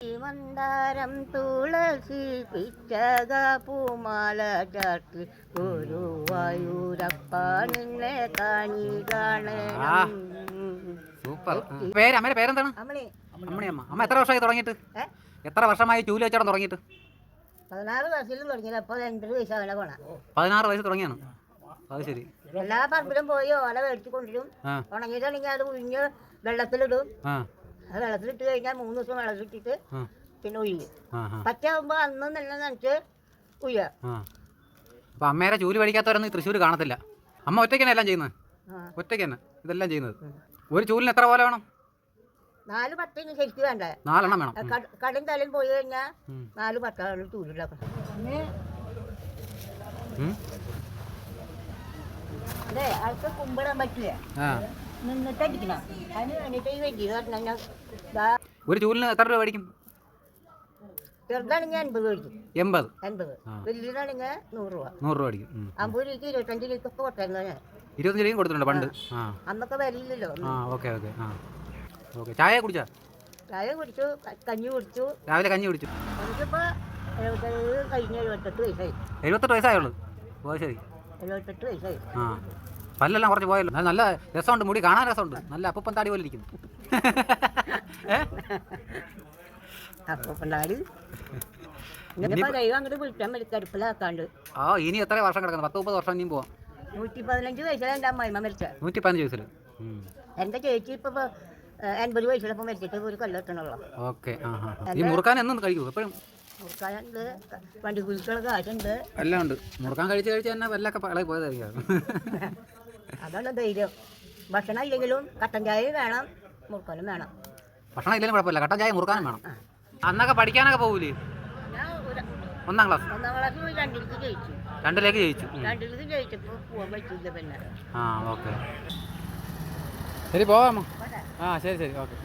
മന്ദാരം തുളസി പിച്ചക പൂമാല ചാർത്തി ഗുരുവായൂരപ്പ നിന്നെ കാണി കാണണം. സൂപ്പർ. അമ്മയുടെ പേരെന്താണ്? അമ്മണിയമ്മ. അമ്മ എത്ര വർഷമായി തുടങ്ങിയിട്ട്? എത്ര വർഷമായി ചൂല് വെച്ചോടം തുടങ്ങിയിട്ട്? 16 വയസ്സിലും തുടങ്ങിയത്. അപ്പോൾ 2 വയസ്സാണ് പോണ. 16 വയസ്സ് തുടങ്ങിയാണ്. അത് ശരി. എല്ലാ പറമ്പിലും പോയി ഓല മേടിച്ച് കൊണ്ടിരും. ഉണങ്ങിയിട്ടാണെങ്കിൽ അത് ഉഴിഞ്ഞ് വെള്ളത്തിലിടും. അത് വെള്ളത്തിലിട്ട് കഴിഞ്ഞാൽ 3 ദിവസം വെള്ളത്തിലിട്ടിട്ട് പിന്നെ ഉയ്യും. പച്ചയാകുമ്പോൾ അന്ന് നല്ല നനച്ച് ഉയ്യ. അപ്പം അമ്മേരെ ചൂല് പഠിക്കാത്തവരൊന്നും തൃശ്ശൂർ കാണത്തില്ല. അമ്മ ഒറ്റയ്ക്ക് തന്നെ എല്ലാം ചെയ്യുന്നത്? ഒറ്റയ്ക്ക് തന്നെ ഇതെല്ലാം ചെയ്യുന്നത്. ഒരു ചൂലിന് എത്ര പോലെ വേണം? 4 പട്ടിന് ശരിക്കും വേണ്ടേ? 4 എണ്ണം വേണം. കടും തലയും പോയി കഴിഞ്ഞാൽ 4 പട്ടാണ് ചൂലുണ്ടാക്കണം. അതെ, ആൾക്ക് കുമ്പിടാൻ പറ്റില്ല, നിന്നിട്ട് അടിക്കണം. അതിന് വേണ്ടിയിട്ട് ഈ വെജി പറഞ്ഞാൽ ഒരു ചൂലിന് എത്ര രൂപ മേടിക്കും? ചെറുതാണെങ്കിൽ 80 മേടിക്കും. 80. വലിയതാണെങ്കിൽ 100 രൂപ. 100 രൂപ അടിക്കും. 50 രൂപയ്ക്ക് 25 രൂപയ്ക്കൊക്കെ കൊടുത്തായിരുന്നു ഞാൻ. 25 രൂപയും കൊടുത്തിട്ടുണ്ട് പണ്ട്. അന്നൊക്കെ വിലയില്ലല്ലോ. ഓക്കെ. ചായ കുടിച്ചാ? ചായ കുടിച്ചു, കഞ്ഞി കുടിച്ചു. രാവിലെ കഞ്ഞി കുടിച്ചു. എനിക്കിപ്പോൾ 77 കഴിഞ്ഞ് 78 വയസ്സായി. 78 വയസ്സായുള്ളൂ. ഓ ശരി. 78 വയസ്സായി. പല്ലെല്ലാം കുറച്ച് പോയല്ലോ. നല്ല രസമുണ്ട്, മുടി കാണാൻ രസമുണ്ട്. നല്ല അപ്പൂപ്പൻ താടി പോലെ ഇരിക്കുന്നു. അപ്പൂപ്പൻ താടി ഇനിയിപ്പോൾ ദൈവം അങ്ങോട്ട് വിളിക്കാൻ വേണ്ടി കടുപ്പിലാക്കാണ്ട്. ഇനി എത്ര വർഷം കിടക്കുന്നത്? 10-30 വർഷം ഇനിയും പോവാം. 115 വയസ്സിലാണ് എൻ്റെ അമ്മായിമ്മ മരിച്ചത്. 115 വയസ്സിൽ. എൻ്റെ ചേച്ചി ഇപ്പോൾ 80 വയസ്സിലപ്പോൾ മരിച്ചിട്ട് ഒരു കൊല്ലത്തിനുള്ളൂ. ഓക്കെ. ഈ മുറുക്കാൻ എന്നും കഴിക്കും? എപ്പോഴും മുറുക്കാനുണ്ട്, വണ്ടി കുലിക്കുള്ള കാശുണ്ട്, എല്ലാം ഉണ്ട്. മുറുക്കാൻ കഴിച്ച് തന്നെ വല്ലൊക്കെ ഇളകി പോയതായിരിക്കും. അതാണ് ധൈര്യം. ഭക്ഷണം ഇല്ലെങ്കിലും കട്ടൻ ചായ വേണം, മുറുക്കാനും വേണം. ഭക്ഷണം ഇല്ലെങ്കിലും കുഴപ്പമില്ല, കട്ടൻ ചായ മുറുക്കാനും വേണം. അന്നൊക്കെ പഠിക്കാനൊക്കെ പോകൂലേ? ഞാൻ 1ാം ക്ലാസ്. 1ാം ക്ലാസ്സിൽ 2ലേക്ക് ജയിച്ചു. 2ലേക്ക് ജയിച്ചു. 2ലേക്ക് ജയിച്ചപ്പോൾ പോകാൻ പറ്റില്ല പിന്നെ. ഓക്കെ. ശരി, പോവാമോ? ശരി ഓക്കെ.